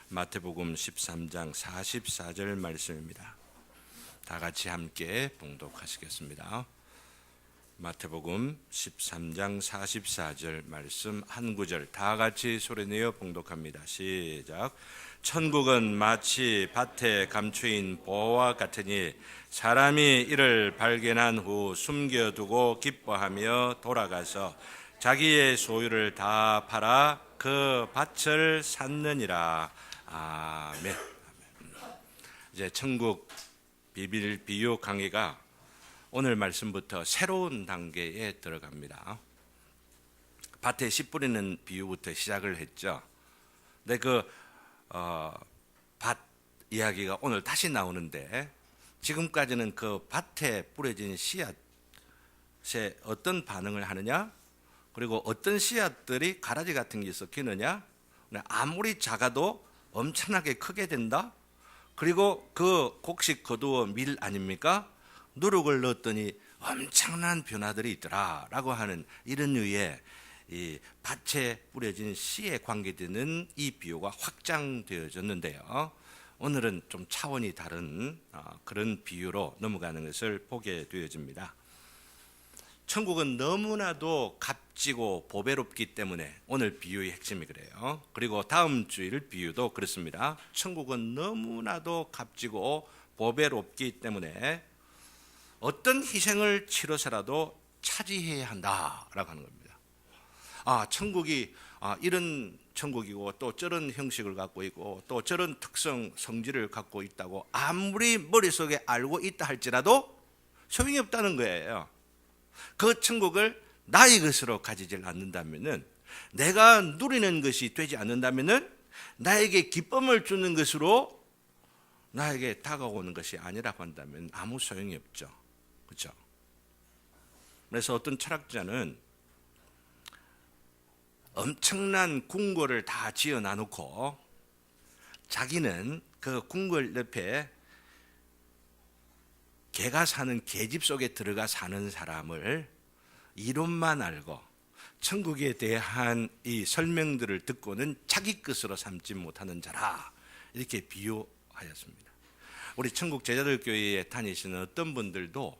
마태복음 13장 44절 말씀입니다. 다 같이 함께 봉독하시겠습니다. 마태복음 13장 44절 말씀 한 구절 다 같이 소리내어 봉독합니다. 시작. 천국은 마치 밭에 감추인 보화와 같으니 사람이 이를 발견한 후 숨겨두고 기뻐하며 돌아가서 자기의 소유를 다 팔아 그 밭을 샀느니라. 아멘. 이제 천국 비밀 비유 강의가 오늘 말씀부터 새로운 단계에 들어갑니다. 밭에 씨 뿌리는 비유부터 시작을 했죠. 근데 밭 이야기가 오늘 다시 나오는데, 지금까지는 그 밭에 뿌려진 씨앗에 어떤 반응을 하느냐, 그리고 어떤 씨앗들이 가라지 같은 게 섞이느냐, 아무리 작아도 엄청나게 크게 된다. 그리고 그 곡식 거두어 밀 아닙니까? 누룩을 넣었더니 엄청난 변화들이 있더라라고 하는 이런 류의 이 밭에 뿌려진 씨에 관계되는 이 비유가 확장되어졌는데요. 오늘은 좀 차원이 다른 그런 비유로 넘어가는 것을 보게 되어집니다. 천국은 너무나도 값지고 보배롭기 때문에 오늘 비유의 핵심이 그래요. 그리고 다음 주일 비유도 그렇습니다. 천국은 너무나도 값지고 보배롭기 때문에 어떤 희생을 치러서라도 차지해야 한다라고 하는 겁니다. 천국이 이런 천국이고 또 저런 형식을 갖고 있고 또 저런 특성 성질을 갖고 있다고 아무리 머릿속에 알고 있다 할지라도 소용이 없다는 거예요. 그 천국을 나의 것으로 가지질 않는다면은, 내가 누리는 것이 되지 않는다면은, 나에게 기쁨을 주는 것으로 나에게 다가오는 것이 아니라고 한다면 아무 소용이 없죠. 그렇죠? 그래서 어떤 철학자는 엄청난 궁궐을 다 지어 놔놓고 자기는 그 궁궐 옆에 개가 사는 계집 속에 들어가 사는 사람을 이론만 알고 천국에 대한 이 설명들을 듣고는 자기 것으로 삼지 못하는 자라, 이렇게 비유하였습니다. 우리 천국 제자들 교회에 다니시는 어떤 분들도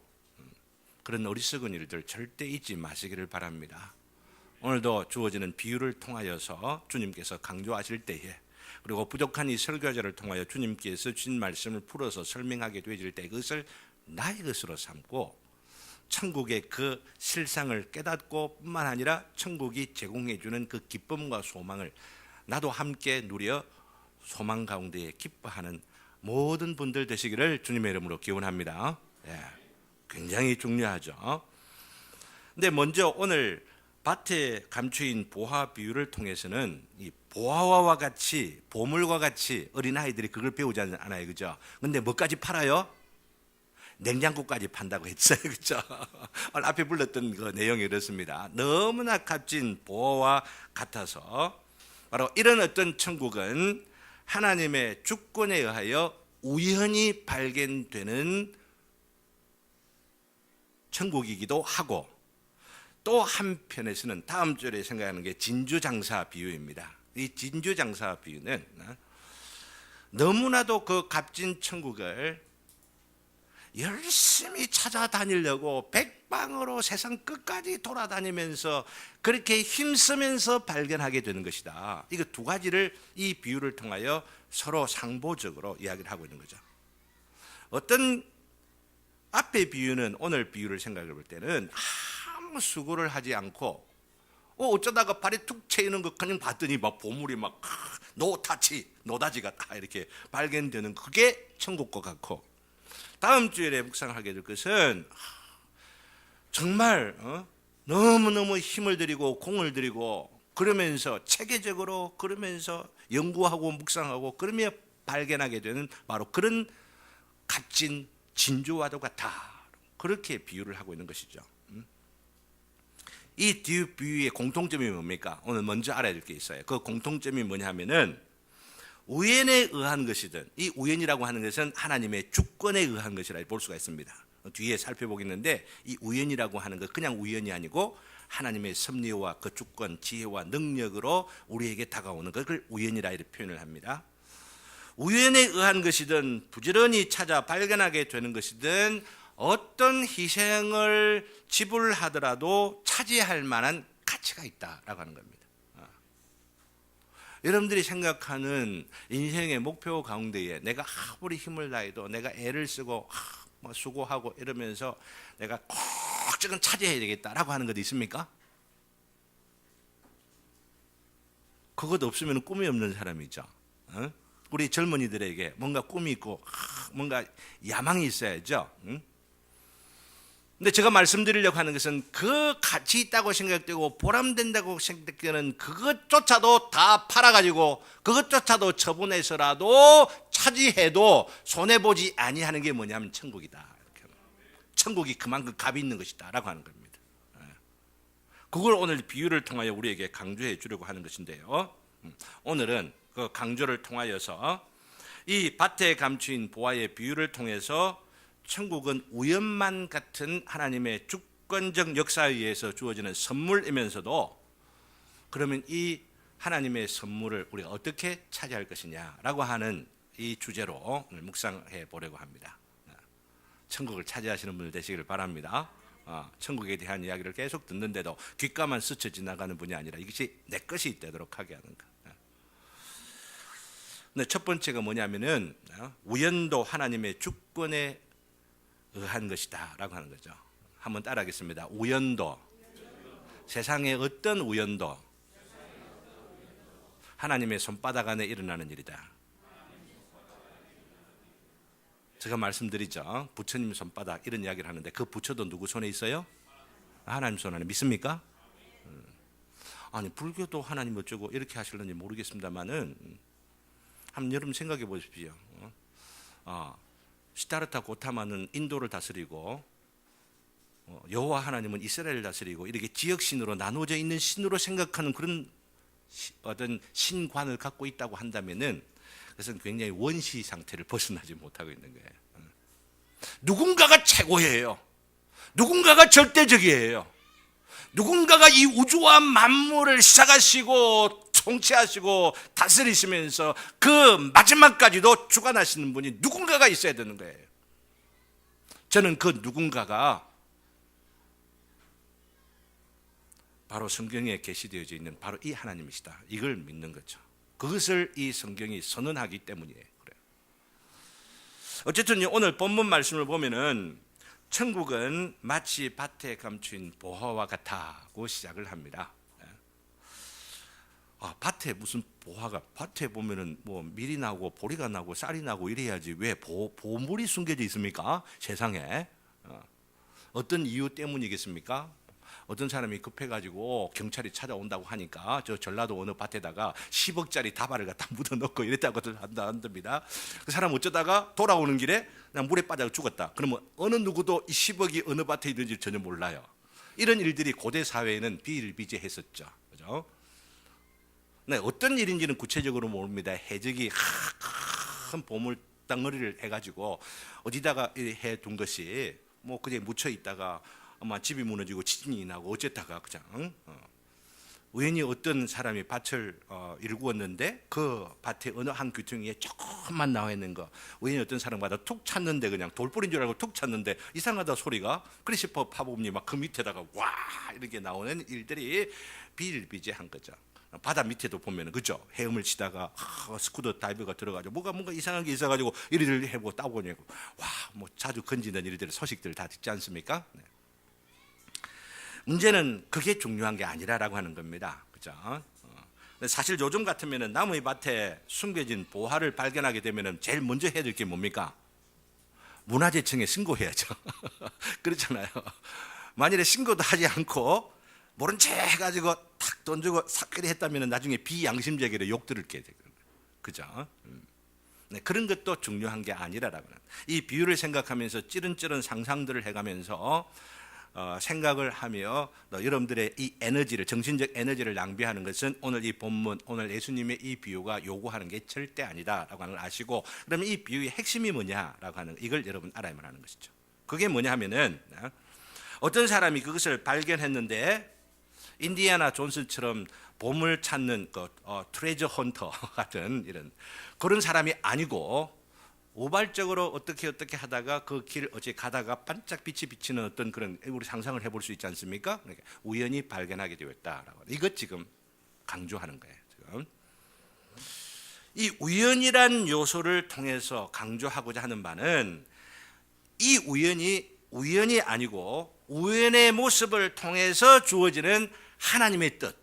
그런 어리석은 일들 절대 잊지 마시기를 바랍니다. 오늘도 주어지는 비유를 통하여서 주님께서 강조하실 때에, 그리고 부족한 이 설교자를 통하여 주님께서 주신 말씀을 풀어서 설명하게 되어질 때 그것을 나의 것으로 삼고 천국의 그 실상을 깨닫고 뿐만 아니라 천국이 제공해 주는 그 기쁨과 소망을 나도 함께 누려 소망 가운데 기뻐하는 모든 분들 되시기를 주님의 이름으로 기원합니다. 굉장히 중요하죠. 근데 먼저 오늘 밭에 감추인 보화 비유를 통해서는 이 보화와 같이, 보물과 같이 어린아이들이 그걸 배우지 않아요. 그죠? 근데 뭐까지 팔아요? 냉장고까지 판다고 했어요. 그죠? 오늘 앞에 불렀던 그 내용이 이렇습니다. 너무나 값진 보화와 같아서 바로 이런 어떤 천국은 하나님의 주권에 의하여 우연히 발견되는 천국이기도 하고, 또 한편에서는 다음 절에 생각하는 게 진주장사 비유입니다. 이 진주장사 비유는 너무나도 그 값진 천국을 열심히 찾아다니려고 백방으로 세상 끝까지 돌아다니면서 그렇게 힘쓰면서 발견하게 되는 것이다. 이거 두 가지를 이 비유를 통하여 서로 상보적으로 이야기를 하고 있는 거죠. 어떤 앞의 비유는, 오늘 비유를 생각해 볼 때는 아무 수고를 하지 않고 어쩌다가 발에 툭 채이는 것 그냥 봤더니 막 보물이 막 노다지가 다 이렇게 발견되는 그게 천국과 같고, 다음 주일에 묵상하게 될 것은 정말 너무너무 힘을 들이고 공을 들이고 그러면서 체계적으로 그러면서 연구하고 묵상하고 그러며 발견하게 되는 바로 그런 값진 진주와도 같아, 그렇게 비유를 하고 있는 것이죠. 이 비유의 공통점이 뭡니까? 오늘 먼저 알아야 될 게 있어요. 그 공통점이 뭐냐면은 우연에 의한 것이든, 이 우연이라고 하는 것은 하나님의 주권에 의한 것이라 볼 수가 있습니다. 뒤에 살펴보겠는데 이 우연이라고 하는 것 그냥 우연이 아니고 하나님의 섭리와 그 주권, 지혜와 능력으로 우리에게 다가오는 그걸 우연이라 이렇게 표현을 합니다. 우연에 의한 것이든 부지런히 찾아 발견하게 되는 것이든 어떤 희생을 지불하더라도 차지할 만한 가치가 있다라고 하는 겁니다. 여러분들이 생각하는 인생의 목표 가운데에 내가 아무리 힘을 다해도 내가 애를 쓰고 뭐 수고하고 이러면서 내가 꼭 저건 차지해야 되겠다라고 하는 것 있습니까? 그것 없으면 꿈이 없는 사람이죠. 우리 젊은이들에게 뭔가 꿈이 있고 뭔가 야망이 있어야죠. 근데 제가 말씀드리려고 하는 것은 그 가치 있다고 생각되고 보람된다고 생각되는 그것조차도 다 팔아가지고 그것조차도 처분해서라도 차지해도 손해보지 아니하는 게 뭐냐면 천국이다. 천국이 그만큼 값이 있는 것이다 라고 하는 겁니다. 그걸 오늘 비유를 통하여 우리에게 강조해 주려고 하는 것인데요. 오늘은 그 강조를 통하여서 이 밭에 감추인 보화의 비유를 통해서 천국은 우연만 같은 하나님의 주권적 역사에 의해서 주어지는 선물이면서도 그러면 이 하나님의 선물을 우리가 어떻게 차지할 것이냐라고 하는 이 주제로 오늘 묵상해 보려고 합니다. 천국을 차지하시는 분들 되시기를 바랍니다. 천국에 대한 이야기를 계속 듣는데도 귓가만 스쳐 지나가는 분이 아니라 이것이 내 것이 되도록 하게 하는 것. 근데 첫 번째가 뭐냐면은 우연도 하나님의 주권에 의한 것이다 라고 하는 거죠. 한번 따라하겠습니다. 우연도, 세상의 어떤 우연도 하나님의 손바닥 안에 일어나는 일이다. 제가 말씀드리죠. 부처님 손바닥 이런 이야기를 하는데 그 부처도 누구 손에 있어요? 하나님 손 안에. 믿습니까? 아니 불교도 하나님 어쩌고 이렇게 하실는지 모르겠습니다만은 한번 여러분 생각해 보십시오. 시다르타 고타마는 인도를 다스리고 여호와 하나님은 이스라엘을 다스리고 이렇게 지역신으로 나누어져 있는 신으로 생각하는 그런 어떤 신관을 갖고 있다고 한다면은 그것은 굉장히 원시 상태를 벗어나지 못하고 있는 거예요. 누군가가 최고예요. 누군가가 절대적이에요. 누군가가 이 우주와 만물을 시작하시고 통치하시고 다스리시면서 그 마지막까지도 주관하시는 분이 누군가가 있어야 되는 거예요. 저는 그 누군가가 바로 성경에 게시되어져 있는 바로 이 하나님이시다. 이걸 믿는 거죠. 그것을 이 성경이 선언하기 때문이에요. 그래요. 어쨌든 오늘 본문 말씀을 보면은 천국은 마치 밭에 감추인 보화와 같다고 시작을 합니다. 밭에 무슨 보화가, 밭에 보면은 뭐 밀이 나고 보리가 나고 쌀이 나고 이래야지 왜 보물이 숨겨져 있습니까? 세상에. 어떤 이유 때문이겠습니까? 어떤 사람이 급해가지고 경찰이 찾아온다고 하니까 저 전라도 어느 밭에다가 10억짜리 다발을 갖다 묻어넣고 이랬다고 한답니다. 그 사람 어쩌다가 돌아오는 길에 그냥 물에 빠져 죽었다. 그러면 어느 누구도 이 10억이 어느 밭에 있는지 전혀 몰라요. 이런 일들이 고대 사회에는 비일비재했었죠. 그죠? 네, 어떤 일인지는 구체적으로 모릅니다. 해적이 큰 보물 덩어리를 해가지고 어디다가 해둔 것이 뭐 그게 묻혀 있다가 아마 집이 무너지고 지진이 나고 어쨌다가 그냥 우연히 어떤 사람이 밭을 일구었는데 그 밭에 어느 한 귀퉁이에 조금만 나와 있는 거 우연히 어떤 사람마다 툭 찼는데 그냥 돌뿌린 줄 알고 툭 찼는데 이상하다 소리가 그래 싶어 파보니 막 그 밑에다가 와 이렇게 나오는 일들이 비일비재한 거죠. 바다 밑에도 보면은 그죠? 헤엄을 치다가 스쿠버 다이버가 들어가지고 뭔가 이상한 게 있어가지고 이리를 해보고 따보냐고 뭐 자주 건지는 일들 소식들 다 듣지 않습니까? 네. 문제는 그게 중요한 게 아니라라고 하는 겁니다. 그죠? 사실 요즘 같으면은 나무의 밭에 숨겨진 보화를 발견하게 되면은 제일 먼저 해야 될 게 뭡니까? 문화재청에 신고해야죠. 그렇잖아요. 만일에 신고도 하지 않고 모른 체 해가지고 탁 던지고 삭그리 했다면 나중에 비양심적으로 욕 들을 게 되거든요. 그죠? 네, 그런 것도 중요한 게 아니라라고 하는. 이 비유를 생각하면서 찌른찌른 상상들을 해가면서 생각을 하며 여러분들의 이 에너지를 정신적 에너지를 낭비하는 것은 오늘 이 본문 오늘 예수님의 이 비유가 요구하는 게 절대 아니다라고 하는 걸 아시고 그러면 이 비유의 핵심이 뭐냐라고 하는 이걸 여러분 알아야만 하는 것이죠. 그게 뭐냐 하면은 어떤 사람이 그것을 발견했는데 인디애나 존슨처럼 보물 찾는 트레저 헌터 같은 이런 그런 사람이 아니고 우발적으로 어떻게 하다가 그 길 어찌 가다가 반짝 빛이 비치는 어떤 그런 우리 상상을 해볼 수 있지 않습니까? 그러니까 우연히 발견하게 되었다라고. 이것 지금 강조하는 거예요. 지금 이 우연이란 요소를 통해서 강조하고자 하는 바는 이 우연이 아니고 우연의 모습을 통해서 주어지는 하나님의 뜻,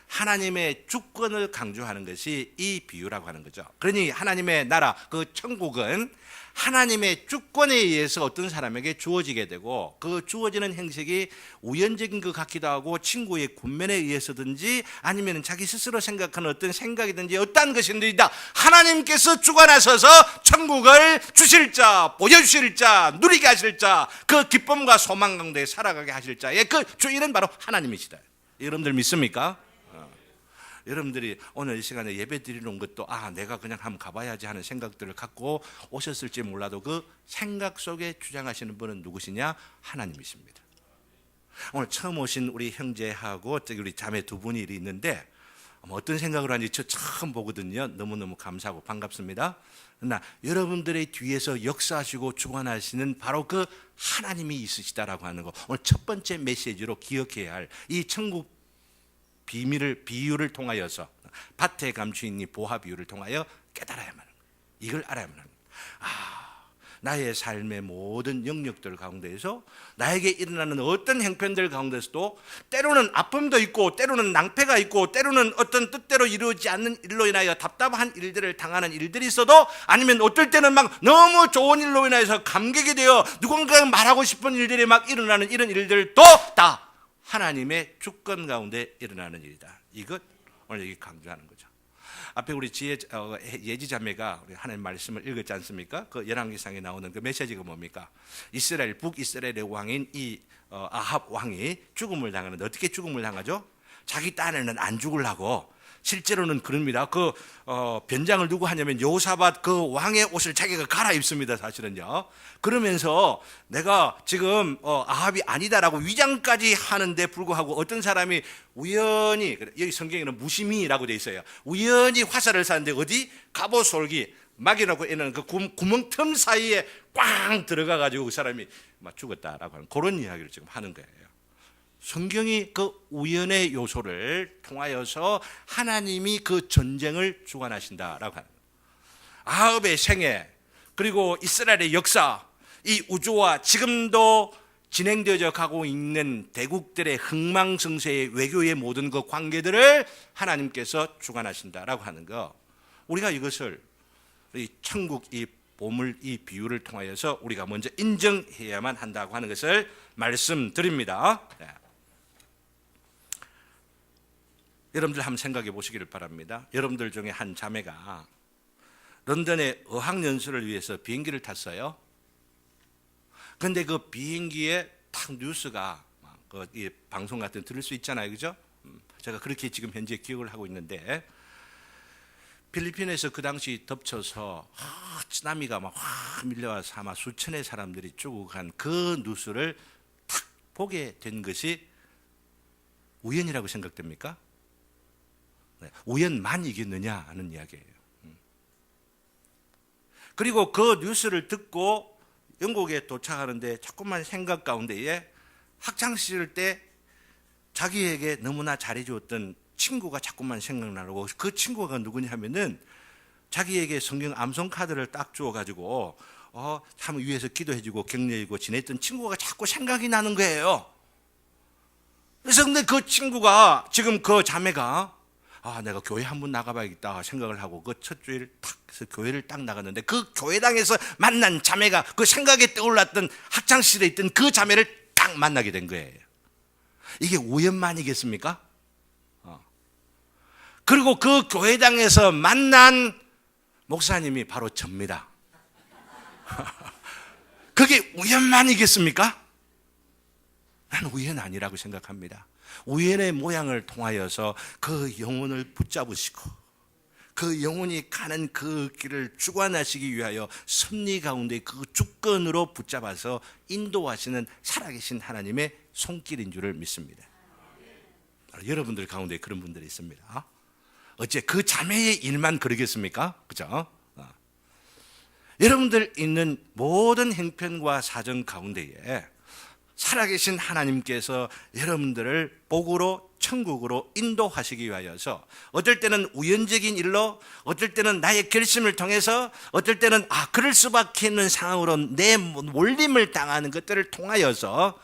하나님의 주권을 강조하는 것이 이 비유라고 하는 거죠. 그러니 하나님의 나라, 그 천국은 하나님의 주권에 의해서 어떤 사람에게 주어지게 되고 그 주어지는 형식이 우연적인 것 같기도 하고 친구의 군면에 의해서든지 아니면 자기 스스로 생각하는 어떤 생각이든지 어떠한 것인지다 하나님께서 주관하셔서 천국을 주실 자, 보여주실 자, 누리게 하실 자, 그 기쁨과 소망 가운데 살아가게 하실 자의 그 주인은 바로 하나님이시다. 여러분들 믿습니까? 여러분들이 오늘 이 시간에 예배 드리는 것도 내가 그냥 한번 가봐야지 하는 생각들을 갖고 오셨을지 몰라도 그 생각 속에 주장하시는 분은 누구시냐? 하나님이십니다. 오늘 처음 오신 우리 형제하고 우리 자매 두 분이 있는데 어떤 생각을 하는지 저 처음 보거든요. 너무너무 감사하고 반갑습니다. 그러나 여러분들의 뒤에서 역사하시고 주관하시는 바로 그 하나님이 있으시다라고 하는 거 오늘 첫 번째 메시지로 기억해야 할 이 천국 비유를 통하여서 밭에 감추인 이 보화 비유를 통하여 깨달아야만 합니다. 이걸 알아야만 합니다. 나의 삶의 모든 영역들 가운데에서 나에게 일어나는 어떤 형편들 가운데서도 때로는 아픔도 있고 때로는 낭패가 있고 때로는 어떤 뜻대로 이루어지지 않는 일로 인하여 답답한 일들을 당하는 일들이 있어도 아니면 어떨 때는 막 너무 좋은 일로 인하여서 감격이 되어 누군가 말하고 싶은 일들이 막 일어나는 이런 일들도 다 하나님의 주권 가운데 일어나는 일이다. 이것 오늘 여기 강조하는 거죠. 앞에 우리 예지 자매가 우리 하나님 말씀을 읽었지 않습니까? 그 열왕기상에 나오는 그 메시지가 뭡니까? 북이스라엘의 왕인 이 아합 왕이 죽음을 당하는데 어떻게 죽음을 당하죠? 자기 딴에는 안 죽으려고 실제로는 그럽니다. 그 변장을 누구 하냐면 여호사밧 그 왕의 옷을 자기가 갈아입습니다. 사실은요. 그러면서 내가 지금 아합이 아니다라고 위장까지 하는데 불구하고 어떤 사람이 우연히 여기 성경에는 무심히라고 돼 있어요. 우연히 화살을 쐈는데 어디 갑오솔기 막이라고 있는 그 구멍 틈 사이에 꽝 들어가 가지고 그 사람이 막 죽었다라고 하는 그런 이야기를 지금 하는 거예요. 성경이 그 우연의 요소를 통하여서 하나님이 그 전쟁을 주관하신다라고 하는 아합의 생애 그리고 이스라엘의 역사 이 우주와 지금도 진행되어져 가고 있는 대국들의 흥망성쇠의 외교의 모든 그 관계들을 하나님께서 주관하신다라고 하는 거 우리가 이것을 이 천국 이 보물 이 비유를 통하여서 우리가 먼저 인정해야만 한다고 하는 것을 말씀드립니다. 여러분들 한번 생각해 보시기를 바랍니다. 여러분들 중에 한 자매가 런던에 어학연수를 위해서 비행기를 탔어요. 그런데 그 비행기에 탁 뉴스가 이 방송 같은 거 들을 수 있잖아요. 그죠? 제가 그렇게 지금 현재 기억을 하고 있는데 필리핀에서 그 당시 덮쳐서 쓰나미가 막 확 밀려와서 아마 수천의 사람들이 죽어간 그 뉴스를 탁 보게 된 것이 우연이라고 생각됩니까? 우연만이겠느냐 하는 이야기예요. 그리고 그 뉴스를 듣고 영국에 도착하는데 조금만 생각 가운데에 학창시절 때 자기에게 너무나 잘해주었던 친구가 자꾸만 생각나고 그 친구가 누구냐 하면은 자기에게 성경 암송 카드를 딱 주어가지고 참 위에서 기도해주고 격려해주고 지냈던 친구가 자꾸 생각이 나는 거예요. 그래서 근데 그 친구가 지금 그 자매가 내가 교회 한번 나가봐야겠다 생각을 하고 그 첫 주일 탁 해서 교회를 딱 나갔는데 그 교회당에서 만난 자매가 그 생각에 떠올랐던 학창시절에 있던 그 자매를 딱 만나게 된 거예요. 이게 우연만이겠습니까? 그리고 그 교회당에서 만난 목사님이 바로 접니다. 그게 우연만이겠습니까? 나는 우연 아니라고 생각합니다. 우연의 모양을 통하여서 그 영혼을 붙잡으시고 그 영혼이 가는 그 길을 주관하시기 위하여 섭리 가운데 그 주권으로 붙잡아서 인도하시는 살아계신 하나님의 손길인 줄을 믿습니다. 여러분들 가운데 그런 분들이 있습니다. 어째 그 자매의 일만 그러겠습니까? 그죠? 여러분들 있는 모든 형편과 사정 가운데에 살아계신 하나님께서 여러분들을 복으로 천국으로 인도하시기 위하여서 어떨 때는 우연적인 일로, 어떨 때는 나의 결심을 통해서, 어떨 때는 그럴 수밖에 있는 상황으로 내 몰림을 당하는 것들을 통하여서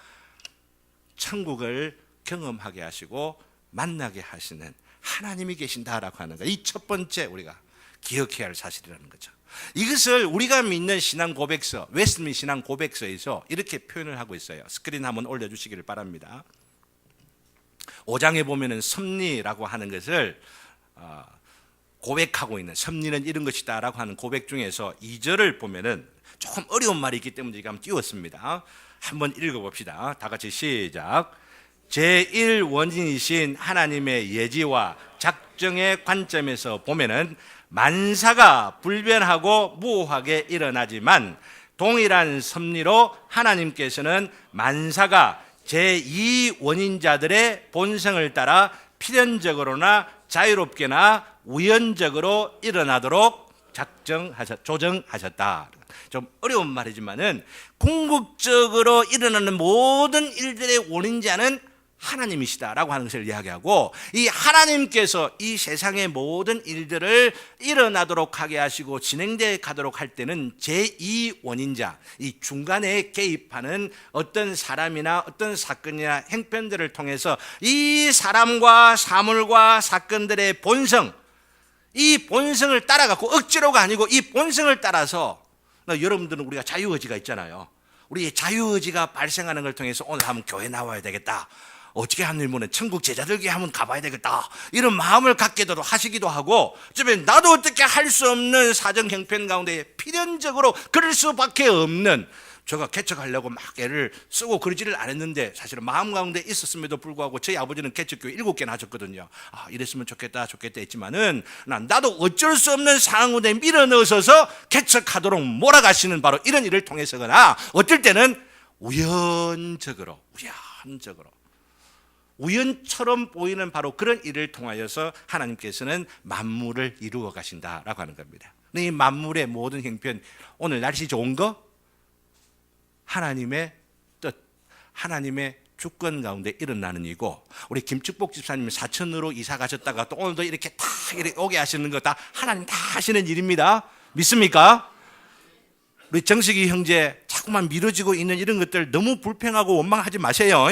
천국을 경험하게 하시고 만나게 하시는 하나님이 계신다라고 하는 거예요. 이 첫 번째 우리가 기억해야 할 사실이라는 거죠. 이것을 우리가 믿는 신앙 고백서, 웨스트민스터 신앙 고백서에서 이렇게 표현을 하고 있어요. 스크린 한번 올려주시기를 바랍니다. 5장에 보면은 섭리라고 하는 것을 고백하고 있는, 섭리는 이런 것이다 라고 하는 고백 중에서 2절을 보면은 조금 어려운 말이 있기 때문에 제가 한번 띄웠습니다. 한번 읽어봅시다. 다 같이 시작. 제1원인이신 하나님의 예지와 작정의 관점에서 보면은 만사가 불변하고 무오하게 일어나지만 동일한 섭리로 하나님께서는 만사가 제2원인자들의 본성을 따라 필연적으로나 자유롭게나 우연적으로 일어나도록 조정하셨다. 좀 어려운 말이지만은 궁극적으로 일어나는 모든 일들의 원인자는 하나님이시다라고 하는 것을 이야기하고, 이 하나님께서 이 세상의 모든 일들을 일어나도록 하게 하시고 진행되어 가도록 할 때는 제2원인자, 이 중간에 개입하는 어떤 사람이나 어떤 사건이나 행편들을 통해서 이 사람과 사물과 사건들의 본성, 이 본성을 따라가고 억지로가 아니고 이 본성을 따라서, 여러분들은 우리가 자유의지가 있잖아요. 우리의 자유의지가 발생하는 걸 통해서 오늘 한번 교회 나와야 되겠다, 어떻게 하면 천국 제자들에게 한번 가봐야 되겠다, 이런 마음을 갖게도 하시기도 하고, 주변에 나도 어떻게 할 수 없는 사정 형편 가운데 필연적으로 그럴 수밖에 없는, 제가 개척하려고 막 애를 쓰고 그러지를 않았는데 사실은 마음 가운데 있었음에도 불구하고 저희 아버지는 개척교회 7개나 하셨거든요. 이랬으면 좋겠다 했지만은 나도 어쩔 수 없는 상황에 밀어넣어서 개척하도록 몰아가시는 바로 이런 일을 통해서거나, 어떨 때는 우연처럼 보이는 바로 그런 일을 통하여서 하나님께서는 만물을 이루어 가신다라고 하는 겁니다. 이 만물의 모든 형편, 오늘 날씨 좋은 거 하나님의 뜻, 하나님의 주권 가운데 일어나는 일이고, 우리 김축복 집사님이 사천으로 이사 가셨다가 또 오늘도 이렇게 다 이렇게 오게 하시는 거 다 하나님 다 하시는 일입니다. 믿습니까? 우리 정식이 형제 자꾸만 미뤄지고 있는 이런 것들 너무 불평하고 원망하지 마세요.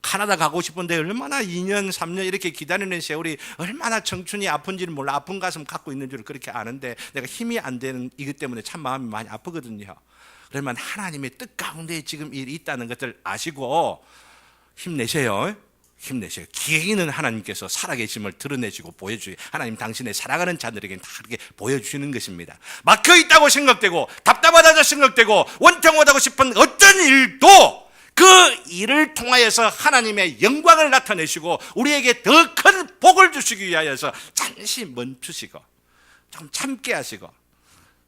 카나다 가고 싶은데 얼마나 2년 3년 이렇게 기다리는 세월이 얼마나 청춘이 아픈지를 몰라. 아픈 가슴 갖고 있는 줄 그렇게 아는데 내가 힘이 안 되는 이것 때문에 참 마음이 많이 아프거든요. 그러면 하나님의 뜻 가운데 지금 일이 있다는 것을 아시고 힘내세요. 기회는 하나님께서 살아계심을 드러내시고 보여주세요. 하나님 당신의 사랑하는 자들에게는 다 그렇게 보여주시는 것입니다. 막혀있다고 생각되고 답답하다고 생각되고 원통하다고 싶은 어떤 일도 그 일을 통하여서 하나님의 영광을 나타내시고 우리에게 더 큰 복을 주시기 위하여서 잠시 멈추시고 좀 참게 하시고,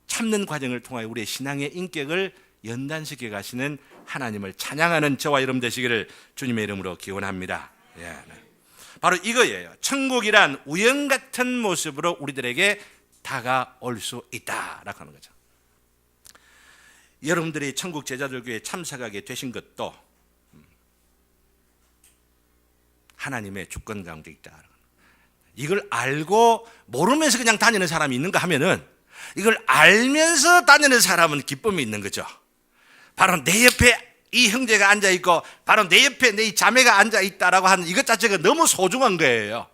참는 과정을 통하여 우리의 신앙의 인격을 연단시켜 가시는 하나님을 찬양하는 저와 여러분 되시기를 주님의 이름으로 기원합니다. 바로 이거예요. 천국이란 우연 같은 모습으로 우리들에게 다가올 수 있다라고 하는 거죠. 여러분들이 천국 제자들 교회에 참석하게 되신 것도 하나님의 주권 가운데 있다. 이걸 알고 모르면서 그냥 다니는 사람이 있는가 하면은, 이걸 알면서 다니는 사람은 기쁨이 있는 거죠. 바로 내 옆에 이 형제가 앉아있고 바로 내 옆에 내 자매가 앉아있다라고 하는 이것 자체가 너무 소중한 거예요.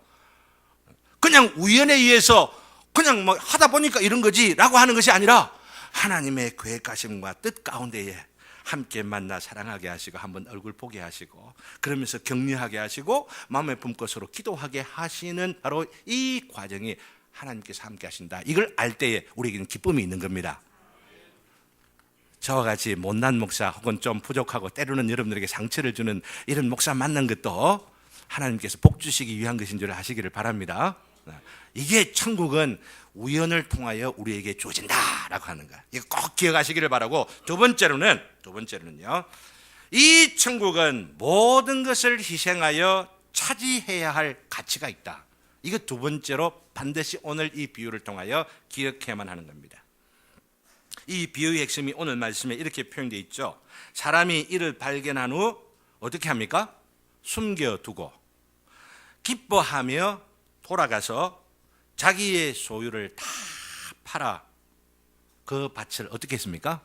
그냥 우연에 의해서 그냥 뭐 하다 보니까 이런 거지 라고 하는 것이 아니라 하나님의 계획하심과 뜻 가운데에 함께 만나 사랑하게 하시고 한번 얼굴 보게 하시고 그러면서 격려하게 하시고 마음에 품고 서로 기도하게 하시는 바로 이 과정이 하나님께서 함께 하신다. 이걸 알 때에 우리에게는 기쁨이 있는 겁니다. 저와 같이 못난 목사 혹은 좀 부족하고 때로는 여러분들에게 상처를 주는 이런 목사 만난 것도 하나님께서 복 주시기 위한 것인 줄 아시기를 바랍니다. 이게 천국은 우연을 통하여 우리에게 주어진다라고 하는 거야. 이거 꼭 기억하시기를 바라고, 두 번째로는요, 이 천국은 모든 것을 희생하여 차지해야 할 가치가 있다. 이거 두 번째로 반드시 오늘 이 비유를 통하여 기억해야만 하는 겁니다. 이 비유의 핵심이 오늘 말씀에 이렇게 표현되어 있죠. 사람이 이를 발견한 후 어떻게 합니까? 숨겨두고 기뻐하며 돌아가서 자기의 소유를 다 팔아 그 밭을 어떻게 했습니까?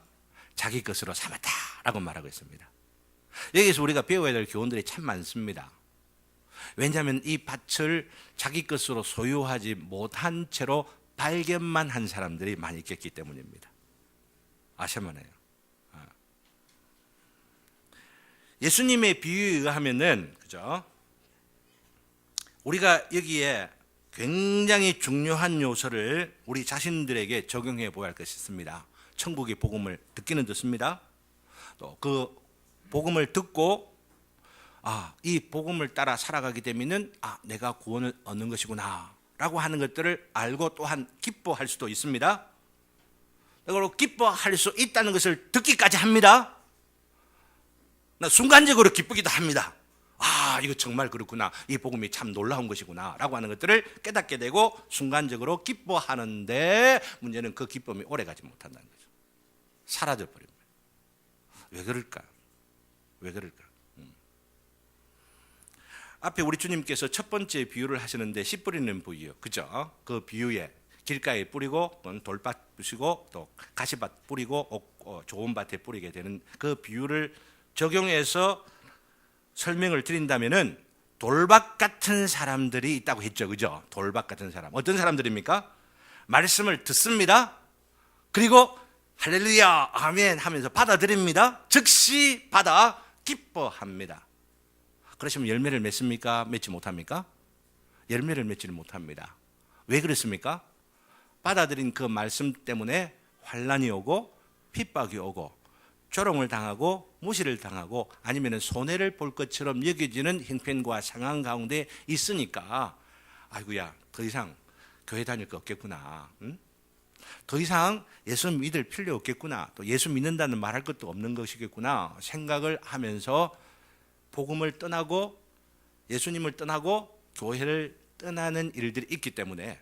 자기 것으로 삼았다라고 말하고 있습니다. 여기서 우리가 배워야 될 교훈들이 참 많습니다. 왜냐하면 이 밭을 자기 것으로 소유하지 못한 채로 발견만 한 사람들이 많이 있겠기 때문입니다. 아셔만해요. 예수님의 비유에 의하면은 그죠? 우리가 여기에 굉장히 중요한 요소를 우리 자신들에게 적용해 보아야 할 것이 있습니다. 천국의 복음을 듣기는 듣습니다. 또 그 복음을 듣고 이 복음을 따라 살아가게 되면은 내가 구원을 얻는 것이구나 라고 하는 것들을 알고 또한 기뻐할 수도 있습니다. 그리고 기뻐할 수 있다는 것을 듣기까지 합니다. 순간적으로 기쁘기도 합니다. 이거 정말 그렇구나. 이 복음이 참 놀라운 것이구나 라고 하는 것들을 깨닫게 되고 순간적으로 기뻐하는데 문제는 그 기쁨이 오래가지 못한다는 거죠. 사라져 버립니다. 왜 그럴까? 왜 그럴까? 앞에 우리 주님께서 첫 번째 비유를 하시는데 씨 뿌리는 비유, 그죠? 그 비유에 길가에 뿌리고 돌밭 부시고 또 가시밭 뿌리고 좋은 밭에 뿌리게 되는 그 비유를 적용해서 설명을 드린다면은 돌밭 같은 사람들이 있다고 했죠, 그죠? 돌밭 같은 사람. 어떤 사람들입니까? 말씀을 듣습니다. 그리고 할렐루야, 아멘 하면서 받아들입니다. 즉시 받아 기뻐합니다. 그러시면 열매를 맺습니까? 맺지 못합니까? 열매를 맺지를 못합니다. 왜 그렇습니까? 받아들인 그 말씀 때문에 환난이 오고 핍박이 오고 조롱을 당하고 무시를 당하고 아니면 손해를 볼 것처럼 여겨지는 형편과 상황 가운데 있으니까 아이고야, 더 이상 교회 다닐 거 없겠구나. 응? 더 이상 예수 믿을 필요 없겠구나. 또 예수 믿는다는 말할 것도 없는 것이겠구나 생각을 하면서 복음을 떠나고 예수님을 떠나고 교회를 떠나는 일들이 있기 때문에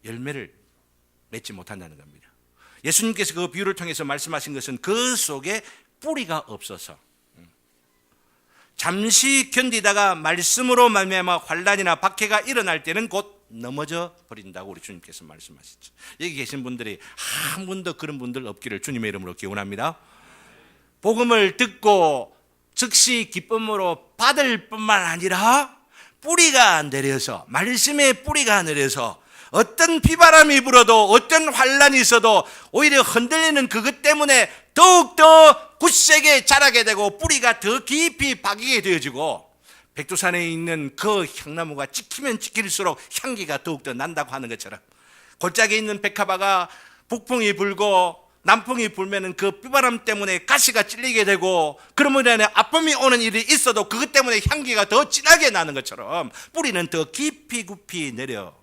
열매를 맺지 못한다는 겁니다. 예수님께서 그 비유를 통해서 말씀하신 것은 그 속에 뿌리가 없어서 잠시 견디다가 말씀으로 말미암아 환난이나 박해가 일어날 때는 곧 넘어져 버린다고 우리 주님께서 말씀하시죠. 여기 계신 분들이 한 분도 그런 분들 없기를 주님의 이름으로 기원합니다. 복음을 듣고 즉시 기쁨으로 받을 뿐만 아니라 뿌리가 내려서 말씀의 뿌리가 내려서 어떤 비바람이 불어도 어떤 환난이 있어도 오히려 흔들리는 그것 때문에 더욱더 굳세게 자라게 되고 뿌리가 더 깊이 박이게 되어지고 백두산에 있는 그 향나무가 찍히면 찍힐수록 향기가 더욱더 난다고 하는 것처럼 골짜기에 있는 백합화가 북풍이 불고 남풍이 불면은 그 비바람 때문에 가시가 찔리게 되고 그러므로 인해 아픔이 오는 일이 있어도 그것 때문에 향기가 더 진하게 나는 것처럼 뿌리는 더 깊이 내려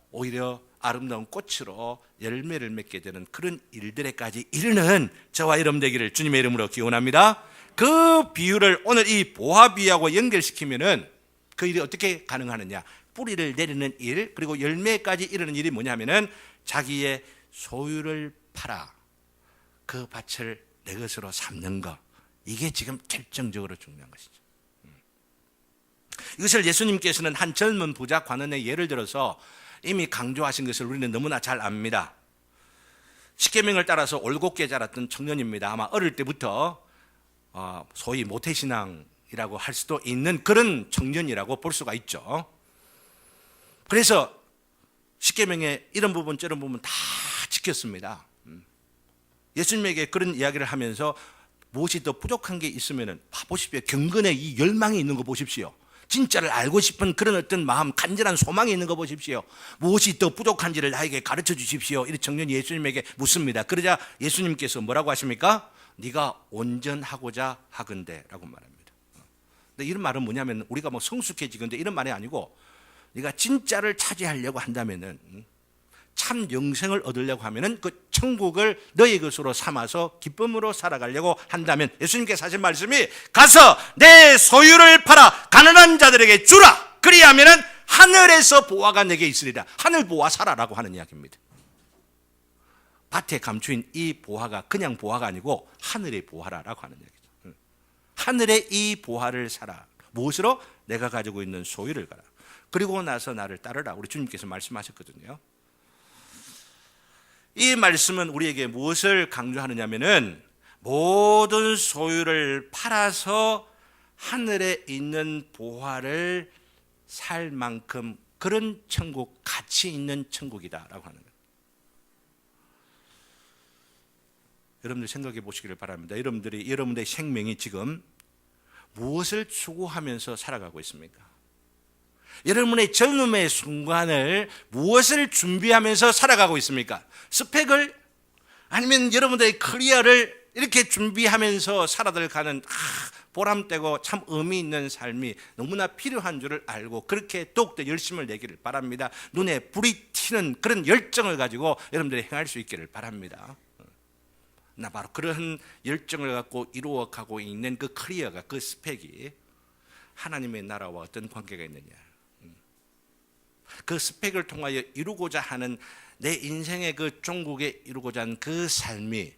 오히려 아름다운 꽃으로 열매를 맺게 되는 그런 일들에까지 이르는 저와 여러분 되기를 주님의 이름으로 기원합니다. 그 비유를 오늘 이 보화 비유하고 연결시키면은 그 일이 어떻게 가능하느냐? 뿌리를 내리는 일 그리고 열매까지 이르는 일이 뭐냐면은 자기의 소유를 팔아 그 밭을 내 것으로 삼는 것, 이게 지금 결정적으로 중요한 것이죠. 이것을 예수님께서는 한 젊은 부자 관원의 예를 들어서 이미 강조하신 것을 우리는 너무나 잘 압니다. 십계명을 따라서 올곧게 자랐던 청년입니다. 아마 어릴 때부터 소위 모태신앙이라고 할 수도 있는 그런 청년이라고 볼 수가 있죠. 그래서 십계명의 이런 부분 저런 부분 다 지켰습니다. 예수님에게 그런 이야기를 하면서 무엇이 더 부족한 게 있으면 보십시오. 경건에 이 열망이 있는 거 보십시오. 진짜를 알고 싶은 그런 어떤 마음, 간절한 소망이 있는 거 보십시오. 무엇이 더 부족한지를 나에게 가르쳐 주십시오. 이 청년이 예수님에게 묻습니다. 그러자 예수님께서 뭐라고 하십니까? 네가 온전하고자 하건대 라고 말합니다. 근데 이런 말은 뭐냐면 우리가 뭐 성숙해지건대 이런 말이 아니고 네가 진짜를 차지하려고 한다면은 참 영생을 얻으려고 하면은 그 천국을 너희 것으로 삼아서 기쁨으로 살아가려고 한다면 예수님께서 하신 말씀이 가서 내 소유를 팔아 가난한 자들에게 주라. 그리하면은 하늘에서 보화가 내게 있으리라. 하늘 보화 사라라고 하는 이야기입니다. 밭에 감추인 이 보화가 그냥 보화가 아니고 하늘의 보화라고 하는 이야기죠. 하늘의 이 보화를 사라. 무엇으로? 내가 가지고 있는 소유를 가라. 그리고 나서 나를 따르라. 우리 주님께서 말씀하셨거든요. 이 말씀은 우리에게 무엇을 강조하느냐면은 모든 소유를 팔아서 하늘에 있는 보화를 살 만큼 그런 천국, 가치 있는 천국이다라고 하는 거예요. 여러분들 생각해 보시기를 바랍니다. 여러분들의 생명이 지금 무엇을 추구하면서 살아가고 있습니까? 여러분의 젊음의 순간을 무엇을 준비하면서 살아가고 있습니까? 스펙을? 아니면 여러분들의 커리어를 이렇게 준비하면서 살아가는 보람되고 참 의미 있는 삶이 너무나 필요한 줄을 알고 그렇게 더욱더 열심을 내기를 바랍니다. 눈에 불이 튀는 그런 열정을 가지고 여러분들이 행할 수 있기를 바랍니다. 나 바로 그런 열정을 갖고 이루어가고 있는 그 커리어가, 그 스펙이 하나님의 나라와 어떤 관계가 있느냐, 그 스펙을 통하여 이루고자 하는 내 인생의 그 종국에 이루고자 하는 그 삶이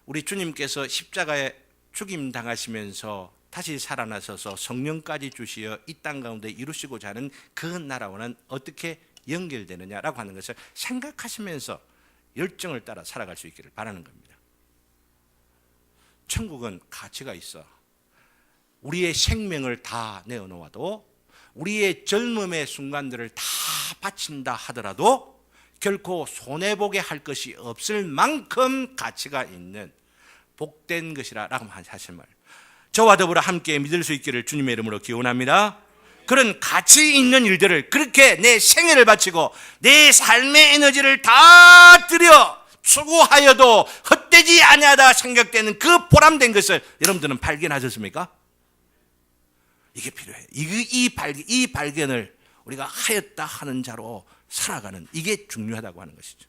우리 주님께서 십자가에 죽임 당하시면서 다시 살아나셔서 성령까지 주시어 이 땅 가운데 이루시고자 하는 그 나라와는 어떻게 연결되느냐라고 하는 것을 생각하시면서 열정을 따라 살아갈 수 있기를 바라는 겁니다. 천국은 가치가 있어. 우리의 생명을 다 내어놓아도, 우리의 젊음의 순간들을 다 바친다 하더라도 결코 손해보게 할 것이 없을 만큼 가치가 있는 복된 것이라고 하신 말, 저와 더불어 함께 믿을 수 있기를 주님의 이름으로 기원합니다. 그런 가치 있는 일들을 그렇게 내 생애를 바치고 내 삶의 에너지를 다 들여 추구하여도 헛되지 아니하다 생각되는 그 보람된 것을 여러분들은 발견하셨습니까? 이게 필요해요. 이 발견을 우리가 하였다 하는 자로 살아가는, 이게 중요하다고 하는 것이죠.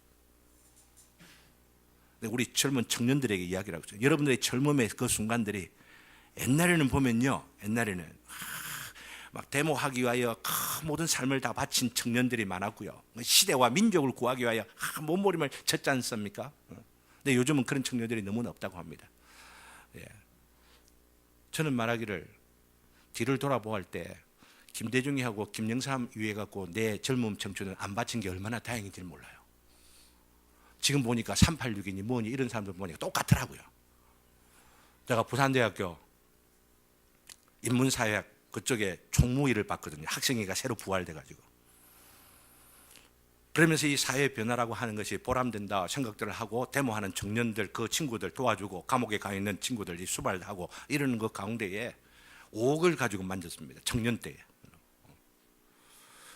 우리 젊은 청년들에게 이야기를 하고 있어요. 여러분들의 젊음의 그 순간들이 옛날에는 보면요, 옛날에는 막 데모하기 위하여 모든 삶을 다 바친 청년들이 많았고요. 시대와 민족을 구하기 위하여 몸부림을 쳤지 않습니까? 근데 요즘은 그런 청년들이 너무나 없다고 합니다. 예. 저는 말하기를 뒤를 돌아보할 때 김대중이하고 김영삼 위해갖고 내 젊음 청춘을 안 바친 게 얼마나 다행인지 몰라요. 지금 보니까 386이니 뭐니 이런 사람들 보니까 똑같더라고요. 제가 부산대학교 인문사회학 그쪽에 총무일을 봤거든요. 학생회가 새로 부활돼가지고. 그러면서 이 사회 변화라고 하는 것이 보람된다 생각들을 하고 데모하는 청년들, 그 친구들 도와주고 감옥에 가 있는 친구들이 수발하고 이러는 그 가운데에 5억을 가지고 만졌습니다. 청년 때에.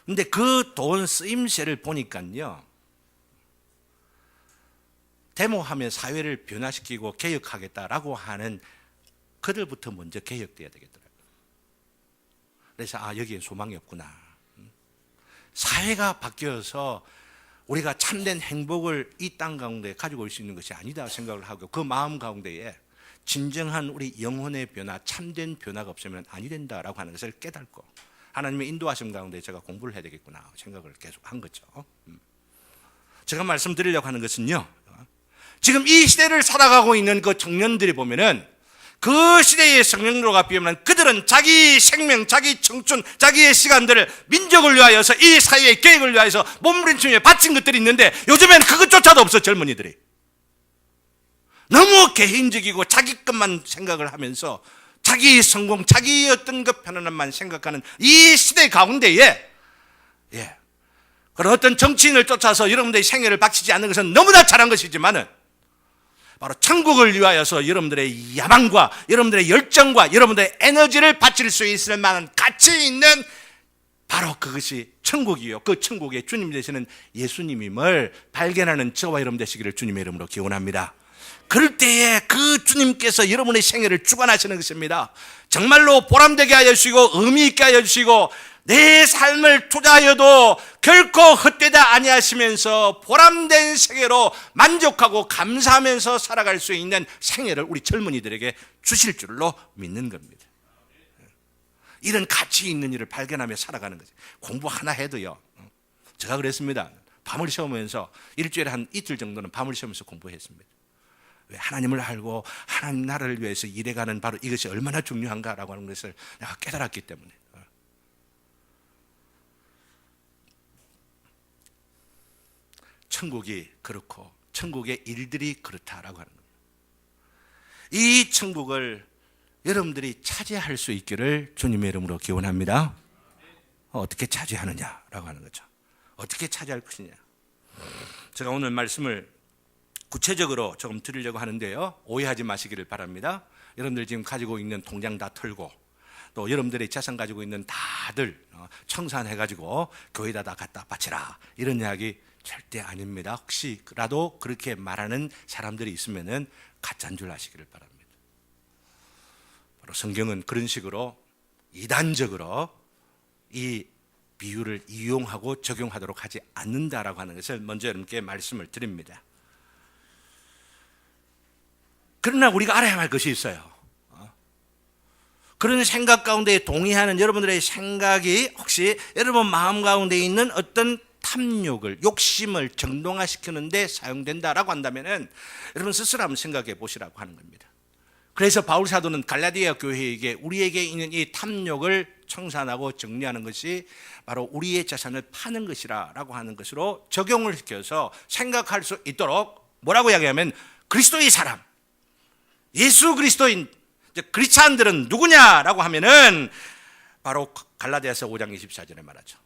근데 그 돈 쓰임새를 보니까요, 데모하면 사회를 변화시키고 개혁하겠다라고 하는 그들부터 먼저 개혁돼야 되겠더라고요. 그래서 여기에 소망이 없구나. 사회가 바뀌어서 우리가 참된 행복을 이 땅 가운데 가지고 올 수 있는 것이 아니다 생각을 하고, 그 마음 가운데에 진정한 우리 영혼의 변화, 참된 변화가 없으면 아니 된다라고 하는 것을 깨닫고 하나님의 인도하심 가운데 제가 공부를 해야 되겠구나 생각을 계속 한 거죠. 제가 말씀드리려고 하는 것은요, 지금 이 시대를 살아가고 있는 그 청년들이 보면은 그 시대의 성령으로가 비하면 그들은 자기 생명, 자기 청춘, 자기의 시간들을 민족을 위하여서 이 사회의 계획을 위하여서 몸부림치며 바친 것들이 있는데 요즘엔 그것조차도 없어. 젊은이들이 너무 개인적이고 자기 것만 생각을 하면서 자기의 성공, 자기의 어떤 그 편안함만 생각하는 이 시대 가운데에 그런 어떤 정치인을 쫓아서 여러분들의 생애를 바치지 않는 것은 너무나 잘한 것이지만은 바로 천국을 위하여서 여러분들의 야망과 여러분들의 열정과 여러분들의 에너지를 바칠 수 있을 만한 가치 있는 바로 그것이 천국이요, 그 천국의 주님 되시는 예수님임을 발견하는 저와 여러분 되시기를 주님의 이름으로 기원합니다. 그럴 때에 그 주님께서 여러분의 생애를 주관하시는 것입니다. 정말로 보람되게 하여 주시고 의미 있게 하여 주시고 내 삶을 투자하여도 결코 헛되다 아니하시면서 보람된 생애로 만족하고 감사하면서 살아갈 수 있는 생애를 우리 젊은이들에게 주실 줄로 믿는 겁니다. 이런 가치 있는 일을 발견하며 살아가는 거죠. 공부 하나 해도요. 제가 그랬습니다. 밤을 새우면서 일주일에 한 이틀 정도는 밤을 새우면서 공부했습니다. 왜 하나님을 알고 하나님 나라를 위해서 일해가는 바로 이것이 얼마나 중요한가라고 하는 것을 내가 깨달았기 때문에. 천국이 그렇고 천국의 일들이 그렇다라고 하는 겁니다. 이 천국을 여러분들이 차지할 수 있기를 주님의 이름으로 기원합니다. 어떻게 차지하느냐라고 하는 거죠. 어떻게 차지할 것이냐. 제가 오늘 말씀을 구체적으로 조금 드리려고 하는데요. 오해하지 마시기를 바랍니다. 여러분들 지금 가지고 있는 통장 다 털고 또 여러분들의 재산 가지고 있는 다들 청산해가지고 교회에다 다 갖다 바치라 이런 이야기 절대 아닙니다. 혹시라도 그렇게 말하는 사람들이 있으면은 가짜인 줄 아시기를 바랍니다. 바로 성경은 그런 식으로 이단적으로 이 비유를 이용하고 적용하도록 하지 않는다라고 하는 것을 먼저 여러분께 말씀을 드립니다. 그러나 우리가 알아야 할 것이 있어요. 그런 생각 가운데 동의하는 여러분들의 생각이 혹시 여러분 마음 가운데 있는 어떤 탐욕을, 욕심을 정동화시키는 데 사용된다라고 한다면은 여러분 스스로 한번 생각해 보시라고 하는 겁니다. 그래서 바울 사도는 갈라디아 교회에게 우리에게 있는 이 탐욕을 청산하고 정리하는 것이 바로 우리의 재산을 파는 것이라고 하는 것으로 적용을 시켜서 생각할 수 있도록 뭐라고 이야기하면 그리스도의 사람, 예수 그리스도인 크리스찬들은 누구냐라고 하면은 바로 갈라디아서 5장 24절에 말하죠.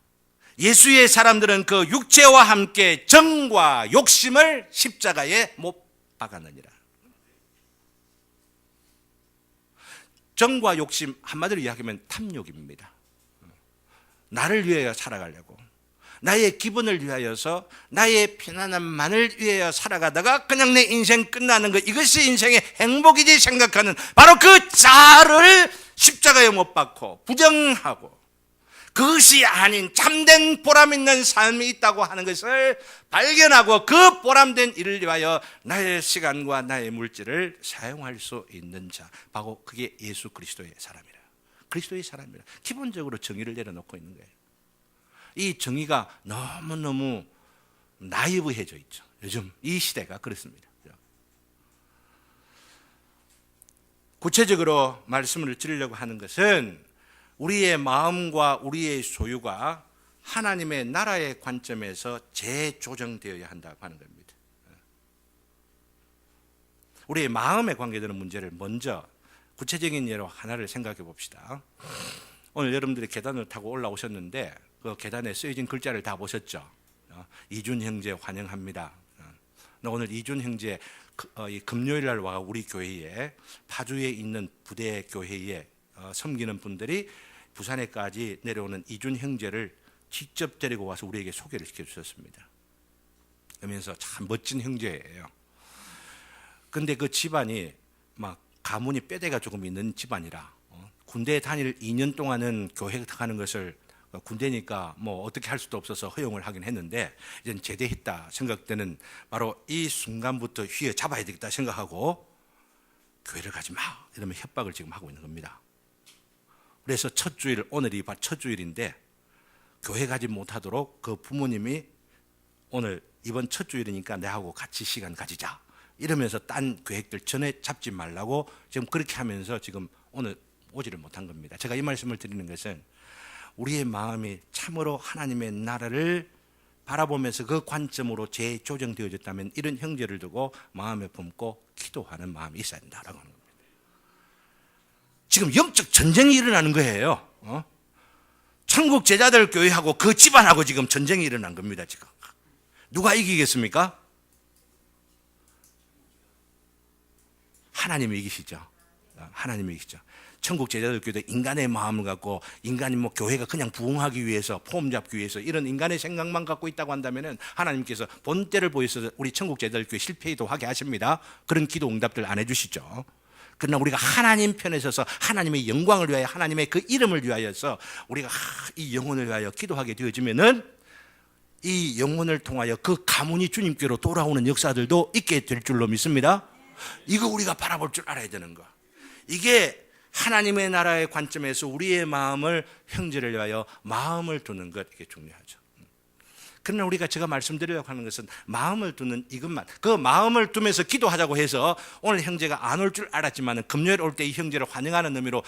예수의 사람들은 그 육체와 함께 정과 욕심을 십자가에 못 박았느니라. 정과 욕심 한마디로 이야기하면 탐욕입니다. 나를 위하여 살아가려고, 나의 기분을 위하여서, 나의 편안함만을 위하여 살아가다가 그냥 내 인생 끝나는 것, 이것이 인생의 행복이지 생각하는 바로 그 자아를 십자가에 못 박고 부정하고 그것이 아닌 참된 보람 있는 삶이 있다고 하는 것을 발견하고 그 보람된 일을 위하여 나의 시간과 나의 물질을 사용할 수 있는 자, 바로 그게 예수 그리스도의 사람이라. 그리스도의 사람이라. 기본적으로 정의를 내려놓고 있는 거예요. 이 정의가 너무너무 나이브해져 있죠. 요즘 이 시대가 그렇습니다. 구체적으로 말씀을 드리려고 하는 것은 우리의 마음과 우리의 소유가 하나님의 나라의 관점에서 재조정되어야 한다고 하는 겁니다. 우리의 마음에 관계되는 문제를 먼저 구체적인 예로 하나를 생각해 봅시다. 오늘 여러분들이 계단을 타고 올라오셨는데 그 계단에 쓰여진 글자를 다 보셨죠? 이준 형제 환영합니다. 오늘 이준 형제 금요일 날 와 우리 교회에 파주에 있는 부대 교회에 섬기는 분들이 부산에까지 내려오는 이준 형제를 직접 데리고 와서 우리에게 소개를 시켜주셨습니다. 그러면서 참 멋진 형제예요. 근데 그 집안이 막 가문이 뼈대가 조금 있는 집안이라 군대에 다닐 2년 동안은 교회 가는 것을 군대니까 뭐 어떻게 할 수도 없어서 허용을 하긴 했는데 이제 제대했다 생각되는 바로 이 순간부터 휘어잡아야 되겠다 생각하고 교회를 가지 마 이러면 협박을 지금 하고 있는 겁니다. 그래서 첫 주일, 오늘이 첫 주일인데 교회 가지 못하도록 그 부모님이 오늘 이번 첫 주일이니까 내하고 같이 시간 가지자 이러면서 딴 계획들 전에 잡지 말라고 지금 그렇게 하면서 지금 오늘 오지를 못한 겁니다. 제가 이 말씀을 드리는 것은 우리의 마음이 참으로 하나님의 나라를 바라보면서 그 관점으로 재조정되어졌다면 이런 형제를 두고 마음에 품고 기도하는 마음이 있어야 된다라고 하는 겁니다. 지금 영적 전쟁이 일어나는 거예요. 천국 제자들 교회하고 그 집안하고 지금 전쟁이 일어난 겁니다. 지금 누가 이기겠습니까? 하나님이 이기시죠. 하나님이 이기시죠. 천국 제자들 교회도 인간의 마음을 갖고 인간이 뭐 교회가 그냥 부흥하기 위해서 폼 잡기 위해서 이런 인간의 생각만 갖고 있다고 한다면은 하나님께서 본때를 보여서 우리 천국 제자들 교회 실패도 하게 하십니다. 그런 기도 응답들 안 해주시죠. 그러나 우리가 하나님 편에 서서 하나님의 영광을 위하여 하나님의 그 이름을 위하여서 우리가 이 영혼을 위하여 기도하게 되어지면은 이 영혼을 통하여 그 가문이 주님께로 돌아오는 역사들도 있게 될 줄로 믿습니다. 이거 우리가 바라볼 줄 알아야 되는 거. 이게 하나님의 나라의 관점에서 우리의 마음을 형제를 위하여 마음을 두는 것, 이게 중요하죠. 그러나 우리가 제가 말씀드리려고 하는 것은 마음을 두는 이것만, 그 마음을 두면서 기도하자고 해서 오늘 형제가 안 올 줄 알았지만 금요일 올 때 이 형제를 환영하는 의미로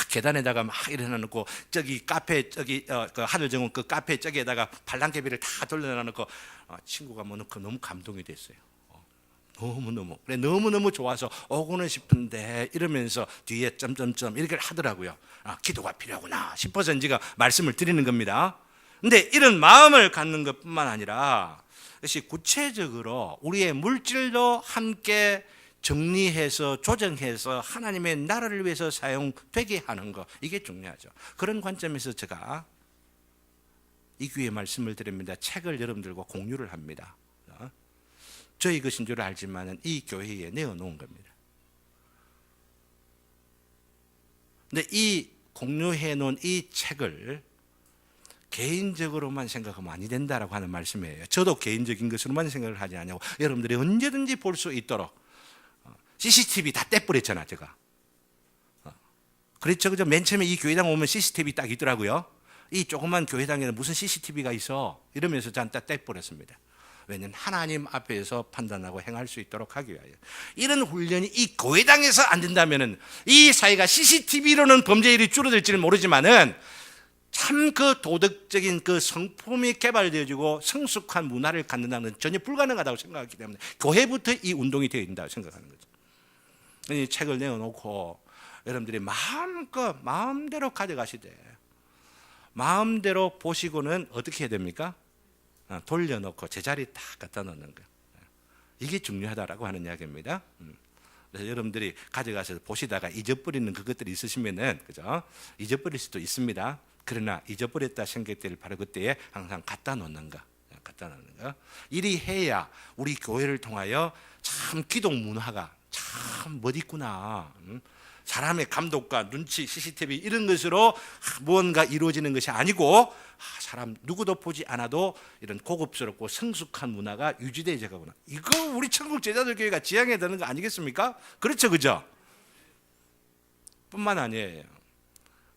계단에다가 막 일어나놓고 저기 카페 저기 그 하늘정원 그 카페 저기에다가 발랑개비를 다 돌려놔놓고 친구가 뭐 넣고 너무 감동이 됐어요. 너무너무 그래 너무너무 좋아서 오고는 싶은데 이러면서 뒤에 점점점 이렇게 하더라고요. 기도가 필요하구나 싶어서 제가 말씀을 드리는 겁니다. 근데 이런 마음을 갖는 것뿐만 아니라 이것이 구체적으로 우리의 물질도 함께 정리해서 조정해서 하나님의 나라를 위해서 사용되게 하는 것, 이게 중요하죠. 그런 관점에서 제가 이 교회에 말씀을 드립니다. 책을 여러분들과 공유를 합니다. 저희 것인 줄 알지만 이 교회에 내어놓은 겁니다. 근데 이 공유해 놓은 이 책을 개인적으로만 생각하면 아니 된다라고 하는 말씀이에요. 저도 개인적인 것으로만 생각을 하지 않냐고, 여러분들이 언제든지 볼 수 있도록 CCTV 다 떼버렸잖아 제가. 그렇죠, 그죠? 맨 처음에 이 교회당 오면 CCTV 딱 있더라고요. 이 조그만 교회당에는 무슨 CCTV가 있어 이러면서 전 딱 떼버렸습니다. 왜냐하면 하나님 앞에서 판단하고 행할 수 있도록 하기 위하여. 이런 훈련이 이 교회당에서 안 된다면은 이 사회가 CCTV로는 범죄율이 줄어들지는 모르지만은 참 그 도덕적인 그 성품이 개발되어지고 성숙한 문화를 갖는다는 건 전혀 불가능하다고 생각하기 때문에 교회부터 이 운동이 되어야 된다고 생각하는 거죠. 이 책을 내어놓고 여러분들이 마음대로 가져가시되 마음대로 보시고는 어떻게 해야 됩니까? 돌려놓고 제자리 딱 갖다 놓는 거. 이게 중요하다라고 하는 이야기입니다. 그래서 여러분들이 가져가서 보시다가 잊어버리는 그것들이 있으시면은, 그죠? 잊어버릴 수도 있습니다. 그러나 잊어버렸다 생각될 바로 그때에 항상 갖다 놓는 거. 이리 해야 우리 교회를 통하여 참 기독 문화가 참 멋있구나. 사람의 감독과 눈치, CCTV 이런 것으로 무언가 이루어지는 것이 아니고 사람 누구도 보지 않아도 이런 고급스럽고 성숙한 문화가 유지되어 가구나. 이거 우리 천국 제자들 교회가 지향해야 되는 거 아니겠습니까? 그렇죠, 그죠? 뿐만 아니에요.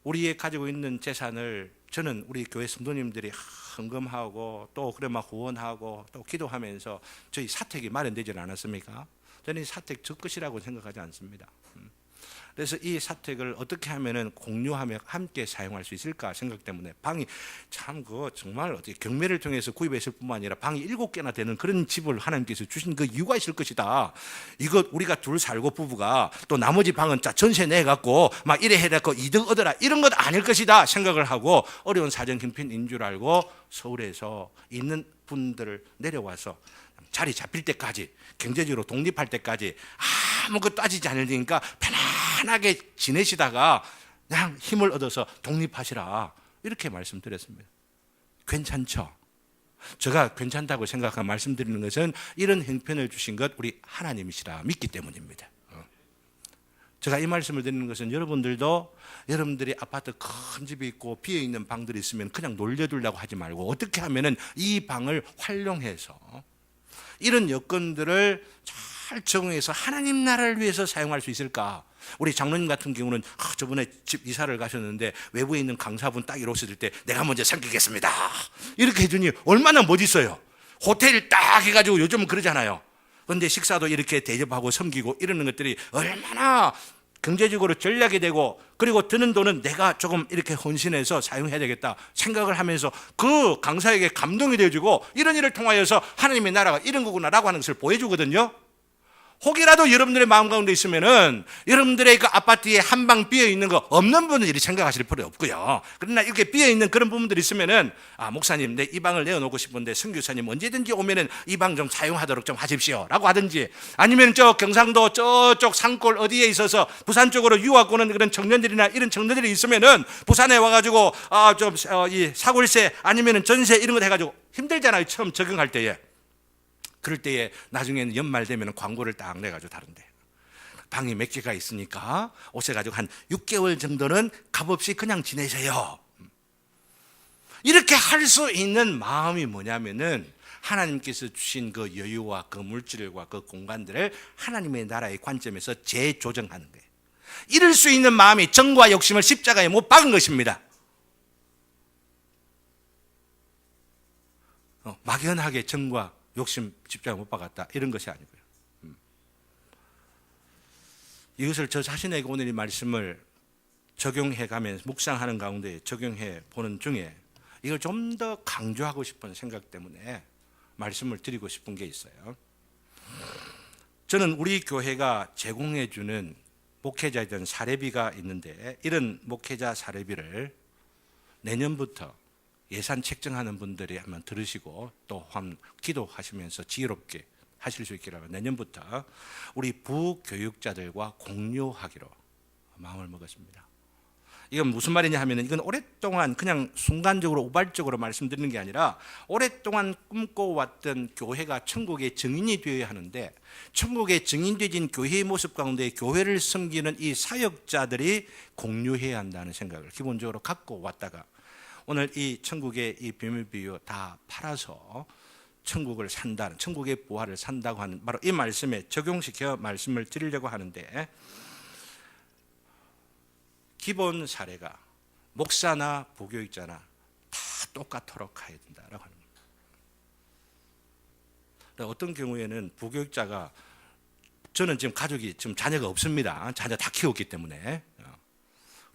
우리의 가지고 있는 재산을 저는 우리 교회 성도님들이 헌금하고 또 그래 막 후원하고 또 기도하면서 저희 사택이 마련되지 않았습니까? 저는 이 사택 저 것이라고 생각하지 않습니다. 그래서 이 사택을 어떻게 하면은 공유하며 함께 사용할 수 있을까 생각 때문에 방이 참 정말 어떻게 경매를 통해서 구입했을 뿐만 아니라 방이 7개나 되는 그런 집을 하나님께서 주신 그 이유가 있을 것이다. 이거 우리가 둘 살고 부부가 또 나머지 방은 전세 내갖고 막 이래 해갖고 이득 얻어라 이런 것 아닐 것이다 생각을 하고 어려운 사정 형편인 줄 알고 서울에서 있는 분들을 내려와서 자리 잡힐 때까지 경제적으로 독립할 때까지 아무것도 따지지 않으니까 편안하게 지내시다가 그냥 힘을 얻어서 독립하시라 이렇게 말씀드렸습니다. 괜찮죠? 제가 괜찮다고 생각하고 말씀드리는 것은 이런 형편을 주신 것 우리 하나님이시라 믿기 때문입니다. 제가 이 말씀을 드리는 것은 여러분들도 여러분들이 아파트 큰 집이 있고 비어있는 방들이 있으면 그냥 놀려두려고 하지 말고 어떻게 하면은 이 방을 활용해서 이런 여건들을 잘 적용해서 하나님 나라를 위해서 사용할 수 있을까? 우리 장로님 같은 경우는 저번에 집 이사를 가셨는데 외부에 있는 강사분 딱 이러셨을 때 내가 먼저 섬기겠습니다 이렇게 해주니 얼마나 멋있어요. 호텔 딱 해가지고 요즘은 그러잖아요. 그런데 식사도 이렇게 대접하고 섬기고 이러는 것들이 얼마나 경제적으로 전략이 되고 그리고 드는 돈은 내가 조금 이렇게 헌신해서 사용해야 되겠다 생각을 하면서 그 강사에게 감동이 되어지고 이런 일을 통하여서 하나님의 나라가 이런 거구나라고 하는 것을 보여주거든요. 혹이라도 여러분들의 마음 가운데 있으면은 여러분들의 그 아파트에 한 방 비어 있는 거 없는 분들이 생각하실 필요 없고요. 그러나 이렇게 비어 있는 그런 부분들이 있으면은 목사님 내 이 방을 내어놓고 싶은데 선교사님 언제든지 오면은 이 방 좀 사용하도록 좀 하십시오라고 하든지 아니면 저 경상도 저쪽 산골 어디에 있어서 부산 쪽으로 유학 오는 그런 청년들이나 이런 청년들이 있으면은 부산에 와가지고 이 사골세 아니면은 전세 이런 거 해가지고 힘들잖아요. 처음 적응할 때에. 그럴 때에 나중에는 연말 되면 광고를 딱 내가지고 다른데 방이 몇 개가 있으니까 오셔가지고 한 6개월 정도는 값없이 그냥 지내세요. 이렇게 할 수 있는 마음이 뭐냐면은 하나님께서 주신 그 여유와 그 물질과 그 공간들을 하나님의 나라의 관점에서 재조정하는 거예요. 이럴 수 있는 마음이 정과 욕심을 십자가에 못 박은 것입니다. 막연하게 정과 욕심 십자가에 못 박았다 이런 것이 아니고요. 이것을 저 자신에게 오늘 이 말씀을 적용해 가면서 묵상하는 가운데 적용해 보는 중에 이걸 좀 더 강조하고 싶은 생각 때문에 말씀을 드리고 싶은 게 있어요. 저는 우리 교회가 제공해 주는 목회자에 대한 사례비가 있는데 이런 목회자 사례비를 내년부터 예산 책정하는 분들이 한번 들으시고 또 한 기도하시면서 지혜롭게 하실 수 있기를 내년부터 우리 부교육자들과 공유하기로 마음을 먹었습니다. 이건 무슨 말이냐 하면 이건 오랫동안 그냥 순간적으로 우발적으로 말씀드리는 게 아니라 오랫동안 꿈꿔왔던 교회가 천국의 증인이 되어야 하는데 천국의 증인되진 교회의 모습 가운데 교회를 섬기는 이 사역자들이 공유해야 한다는 생각을 기본적으로 갖고 왔다가 오늘 이 천국의 이 비밀 비유 다 팔아서 천국을 산다는 천국의 부활을 산다고 하는 바로 이 말씀에 적용시켜 말씀을 드리려고 하는데 기본 사례가 목사나 부교육자나 다 똑같도록 가야 된다라고 하는 겁니다. 어떤 경우에는 부교육자가 저는 지금 가족이 지금 자녀가 없습니다. 자녀 다 키웠기 때문에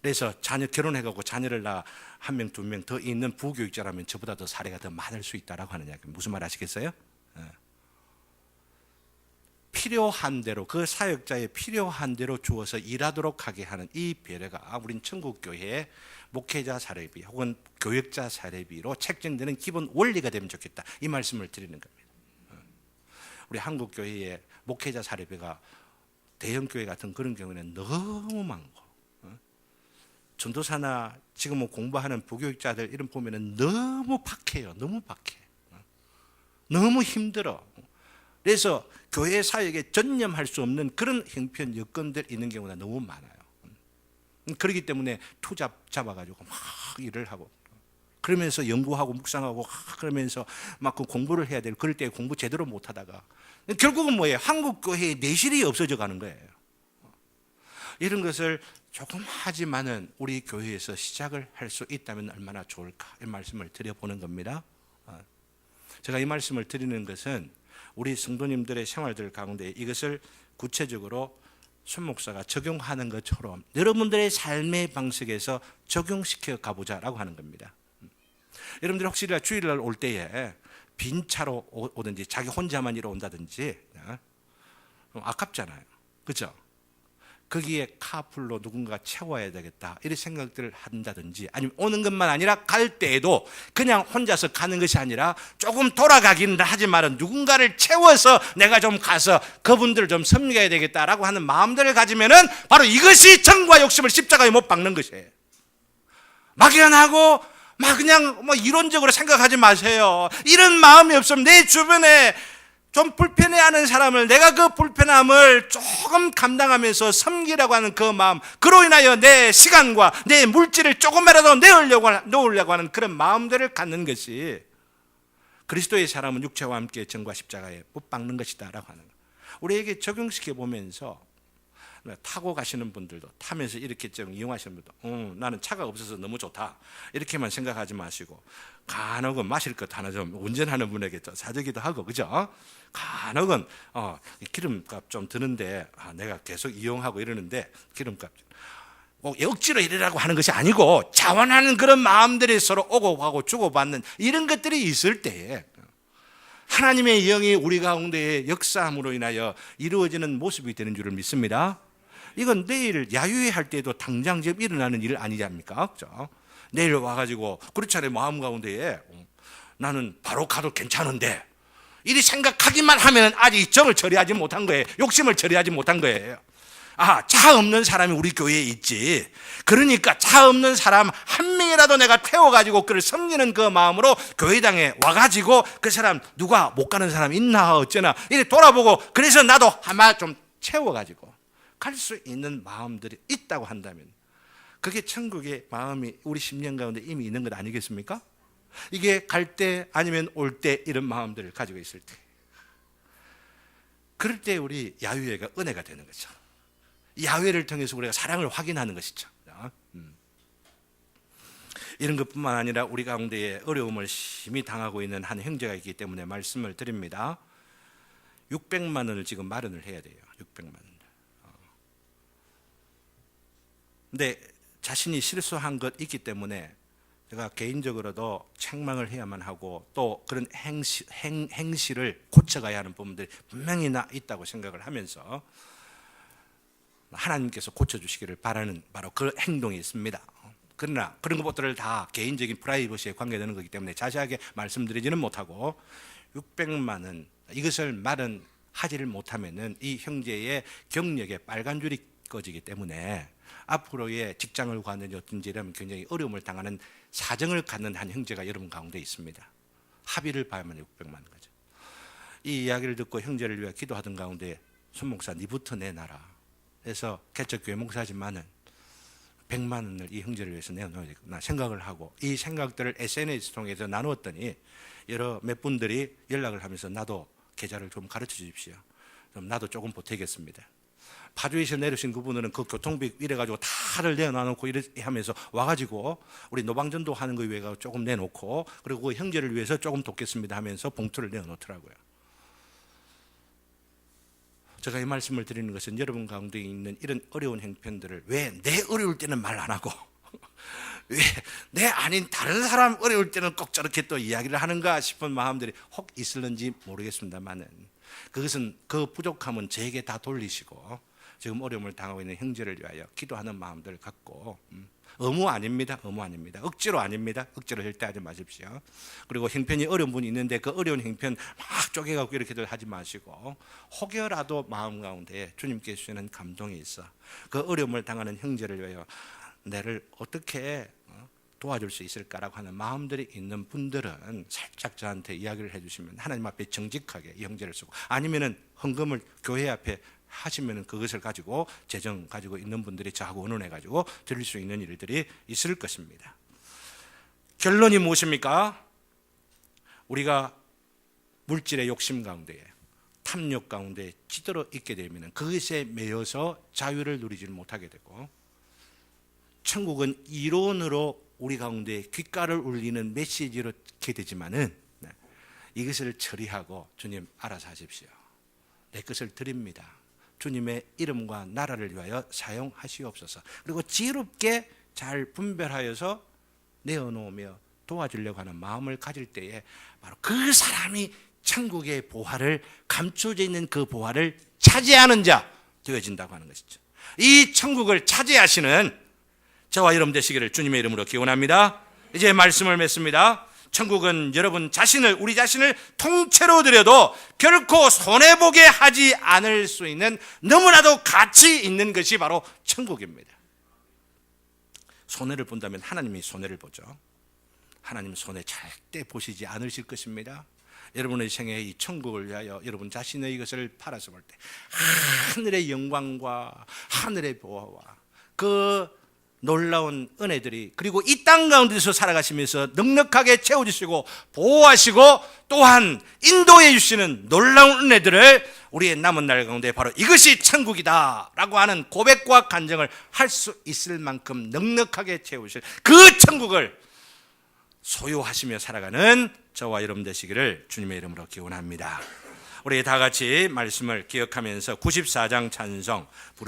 그래서 자녀 결혼해가고 자녀를 낳아 한 명, 두 명 더 있는 부교육자라면 저보다 더 사례가 더 많을 수 있다라고 하느냐. 무슨 말 아시겠어요? 필요한 대로 그 사역자의 필요한 대로 주어서 일하도록 하게 하는 이 배려가 우린 천국교회의 목회자 사례비 혹은 교육자 사례비로 책정되는 기본 원리가 되면 좋겠다. 이 말씀을 드리는 겁니다. 우리 한국교회의 목회자 사례비가 대형교회 같은 그런 경우에는 너무 많고 전도사나 지금 뭐 공부하는 부교육자들 이런 보면은 너무 박해요. 너무 박해. 너무 힘들어. 그래서 교회 사역에 전념할 수 없는 그런 형편 여건들 있는 경우가 너무 많아요. 그렇기 때문에 투잡 잡아가지고 막 일을 하고 그러면서 연구하고 묵상하고 그러면서 막 그 공부를 해야 될 그럴 때 공부 제대로 못하다가 결국은 뭐예요? 한국 교회의 내실이 없어져 가는 거예요. 이런 것을 조금 하지만은 우리 교회에서 시작을 할 수 있다면 얼마나 좋을까 이 말씀을 드려보는 겁니다. 제가 이 말씀을 드리는 것은 우리 성도님들의 생활들 가운데 이것을 구체적으로 손 목사가 적용하는 것처럼 여러분들의 삶의 방식에서 적용시켜 가보자라고 하는 겁니다. 여러분들 혹시나 주일날 올 때에 빈 차로 오든지 자기 혼자만 이러 온다든지 아깝잖아요. 그렇죠? 거기에 카풀로 누군가 채워야 되겠다 이런 생각들을 한다든지 아니면 오는 것만 아니라 갈 때에도 그냥 혼자서 가는 것이 아니라 조금 돌아가기는 하지만 누군가를 채워서 내가 좀 가서 그분들을 좀 섬겨야 되겠다라고 하는 마음들을 가지면은 바로 이것이 정과 욕심을 십자가에 못 박는 것이에요. 막연하고 막 그냥 뭐 이론적으로 생각하지 마세요. 이런 마음이 없으면 내 주변에 좀 불편해하는 사람을 내가 그 불편함을 조금 감당하면서 섬기라고 하는 그 마음, 그로 인하여 내 시간과 내 물질을 조금이라도 넣으려고 하는 그런 마음들을 갖는 것이 그리스도의 사람은 육체와 함께 정과 십자가에 못 박는 것이다 라고 하는 거예요. 우리에게 적용시켜 보면서 타고 가시는 분들도 타면서 이렇게 좀 이용하시는 분도 나는 차가 없어서 너무 좋다 이렇게만 생각하지 마시고 간혹은 마실 것 하나 좀 운전하는 분에게 사주기도 하고 그죠? 간혹은 기름값 좀 드는데 내가 계속 이용하고 이러는데 기름값 꼭 억지로 이러라고 하는 것이 아니고 자원하는 그런 마음들이 서로 오고 가고 주고받는 이런 것들이 있을 때에 하나님의 영이 우리 가운데에 역사함으로 인하여 이루어지는 모습이 되는 줄을 믿습니다. 이건 내일 야유회 할 때도 당장 지금 일어나는 일 아니지 않습니까? 그렇죠? 내일 와가지고 그렇잖아요. 마음 가운데에 나는 바로 가도 괜찮은데 이리 생각하기만 하면 아직 정을 처리하지 못한 거예요. 욕심을 처리하지 못한 거예요. 차 없는 사람이 우리 교회에 있지. 그러니까 차 없는 사람 한 명이라도 내가 태워가지고 그를 섬기는 그 마음으로 교회당에 와가지고 그 사람 누가 못 가는 사람 있나 어쩌나 이렇게 돌아보고 그래서 나도 한마 좀 채워가지고 갈 수 있는 마음들이 있다고 한다면 그게 천국의 마음이 우리 심령 가운데 이미 있는 것 아니겠습니까? 이게 갈 때 아니면 올 때 이런 마음들을 가지고 있을 때, 그럴 때 우리 야훼가 은혜가 되는 거죠. 야훼를 통해서 우리가 사랑을 확인하는 것이죠. 이런 것뿐만 아니라 우리 가운데에 어려움을 심히 당하고 있는 한 형제가 있기 때문에 말씀을 드립니다. 600만 원을 지금 마련을 해야 돼요. 600만 원. 근데 자신이 실수한 것 있기 때문에 제가 개인적으로도 책망을 해야만 하고 또 그런 행실을 고쳐가야 하는 부분들이 분명히 있다고 생각을 하면서 하나님께서 고쳐주시기를 바라는 바로 그 행동이 있습니다. 그러나 그런 것들을 다 개인적인 프라이버시에 관계되는 거기 때문에 자세하게 말씀드리지는 못하고 600만 원 이것을 마련하지를 못하면은 이 형제의 경력에 빨간 줄이 꺼지기 때문에 앞으로의 직장을 구하는 어떤지 이러면 굉장히 어려움을 당하는 사정을 갖는 한 형제가 여러분 가운데 있습니다. 합의를 봐야만 600만 원 가죠. 이 이야기를 듣고 형제를 위해 기도하던 가운데 손 목사 니부터 내놔라 해서 개척교회 목사지만은 100만 원을 이 형제를 위해서 내놓아야 되겠구나 생각을 하고 이 생각들을 SNS 통해서 나누었더니 몇 분들이 연락을 하면서 나도 계좌를 좀 가르쳐 주십시오. 그럼 나도 조금 보태겠습니다. 파주에서 내려오신 그분들은 그 교통비 이래가지고 다를 내어놔놓고 이래 하면서 와가지고 우리 노방전도 하는 거 위해 조금 내놓고 그리고 그 형제를 위해서 조금 돕겠습니다 하면서 봉투를 내어놓더라고요. 제가 이 말씀을 드리는 것은 여러분 가운데 있는 이런 어려운 형편들을 왜 내 어려울 때는 말 안 하고 왜 내 아닌 다른 사람 어려울 때는 꼭 저렇게 또 이야기를 하는가 싶은 마음들이 혹 있을는지 모르겠습니다만은 그것은 그 부족함은 저에게 다 돌리시고 지금 어려움을 당하고 있는 형제를 위하여 기도하는 마음들을 갖고 의무 아닙니다. 의무 아닙니다. 억지로 아닙니다. 억지로 절대 하지 마십시오. 그리고 형편이 어려운 분이 있는데 그 어려운 형편 막 쪼개갖고 이렇게들 하지 마시고 혹여라도 마음 가운데 주님께 주시는 감동이 있어 그 어려움을 당하는 형제를 위하여 내를 어떻게 도와줄 수 있을까라고 하는 마음들이 있는 분들은 살짝 저한테 이야기를 해주시면 하나님 앞에 정직하게 이 형제를 쓰고 아니면은 헌금을 교회 앞에 하시면은 그것을 가지고 재정 가지고 있는 분들이 저하고 의논해 가지고 드릴 수 있는 일들이 있을 것입니다. 결론이 무엇입니까? 우리가 물질의 욕심 가운데에 탐욕 가운데 찌들어 있게 되면 그것에 매여서 자유를 누리지를 못하게 되고 천국은 이론으로 우리 가운데 귓가를 울리는 메시지로 있게 되지만은 이것을 처리하고 주님 알아서 하십시오. 내 것을 드립니다. 주님의 이름과 나라를 위하여 사용하시옵소서. 그리고 지혜롭게 잘 분별하여서 내어놓으며 도와주려고 하는 마음을 가질 때에 바로 그 사람이 천국의 보화를 감춰져 있는 그 보화를 차지하는 자 되어진다고 하는 것이죠. 이 천국을 차지하시는 저와 여러분 되시기를 주님의 이름으로 기원합니다. 이제 말씀을 맺습니다. 천국은 여러분 자신을 우리 자신을 통째로 드려도 결코 손해보게 하지 않을 수 있는 너무나도 가치 있는 것이 바로 천국입니다. 손해를 본다면 하나님이 손해를 보죠. 하나님 손해 절대 보시지 않으실 것입니다. 여러분의 생애에 이 천국을 위하여 여러분 자신의 이것을 팔아서 볼 때 하늘의 영광과 하늘의 보화와 그 놀라운 은혜들이 그리고 이 땅 가운데서 살아가시면서 넉넉하게 채워주시고 보호하시고 또한 인도해 주시는 놀라운 은혜들을 우리의 남은 날 가운데 바로 이것이 천국이다 라고 하는 고백과 간증을 할 수 있을 만큼 넉넉하게 채우실 그 천국을 소유하시며 살아가는 저와 여러분 되시기를 주님의 이름으로 기원합니다. 우리 다 같이 말씀을 기억하면서 94장 찬송 부르시겠습니다.